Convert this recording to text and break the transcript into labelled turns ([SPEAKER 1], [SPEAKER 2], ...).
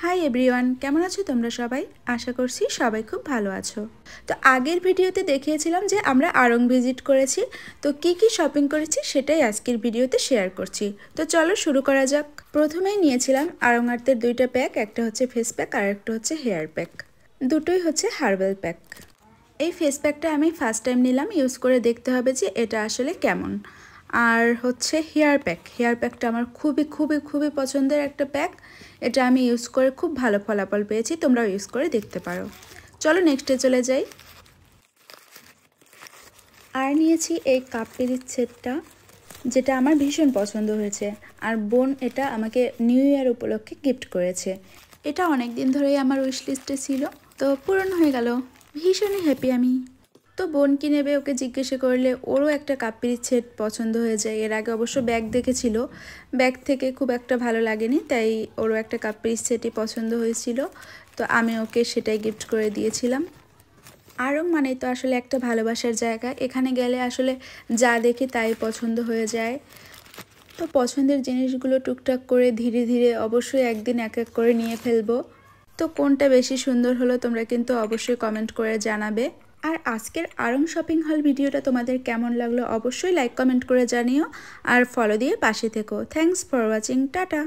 [SPEAKER 1] Hi everyone, কেমন আছো তোমরা সবাই? আশা করছি সবাই খুব ভালো আছো। তো আগের ভিডিওতে দেখিয়েছিলাম যে আমরা আড়ং ভিজিট করেছি, তো কি শপিং করেছি সেটাই আজকের ভিডিওতে শেয়ার করছি। তো চলো শুরু করা যাক। প্রথমেই নিয়েছিলাম আড়ং আর্তের দুইটা প্যাক, একটা হচ্ছে ফেস প্যাক আর একটা হচ্ছে হেয়ার প্যাক। দুটোই হচ্ছে হার্বাল প্যাক। এই ফেস প্যাকটা আমি ফার্স্ট টাইম নিলাম, ইউজ করে দেখতে হবে যে এটা আসলে কেমন। আর হচ্ছে হেয়ার প্যাকটা আমার খুবই পছন্দের একটা প্যাক। এটা আমি ইউজ করে খুব ভালো ফলাফল পেয়েছি, তোমরাও ইউজ করে দেখতে পারো। চলো নেক্সটে চলে যাই। আর নিয়েছি এই কাপ পিরিচ সেটটা, যেটা আমার ভীষণ পছন্দ হয়েছে। আর বোন এটা আমাকে নিউ ইয়ার উপলক্ষে গিফট করেছে। এটা অনেক দিন ধরেই আমার উইশ লিস্টে ছিল, তো পূরণ হয়ে গেল। ভীষণই হ্যাপি আমি। তো বোন কি নেবে ওকে জিজ্ঞাসা করলে ওরও একটা কাপ পিরিচ সেট পছন্দ হয়ে যায়। এর আগে অবশ্য ব্যাগ দেখেছিল, ব্যাগ থেকে খুব একটা ভালো লাগেনি, তাই ওরও একটা কাপ পিরিচ সেটই পছন্দ হয়েছিল। তো আমি ওকে সেটাই গিফট করে দিয়েছিলাম। আড়ং মানে তো আসলে একটা ভালোবাসার জায়গা, এখানে গেলে আসলে যা দেখি তাই পছন্দ হয়ে যায়। তো পছন্দের জিনিসগুলো টুকটাক করে ধীরে ধীরে অবশ্যই একদিন এক এক করে নিয়ে ফেলবো। তো কোনটা বেশি সুন্দর হলো তোমরা কিন্তু অবশ্যই কমেন্ট করে জানাবে। আর আজকের আড়ং শপিং হল ভিডিওটা তোমাদের কেমন লাগলো অবশ্যই লাইক কমেন্ট করে জানিও, আর ফলো দিয়ে পাশে থেকো। Thanks for watching, tata.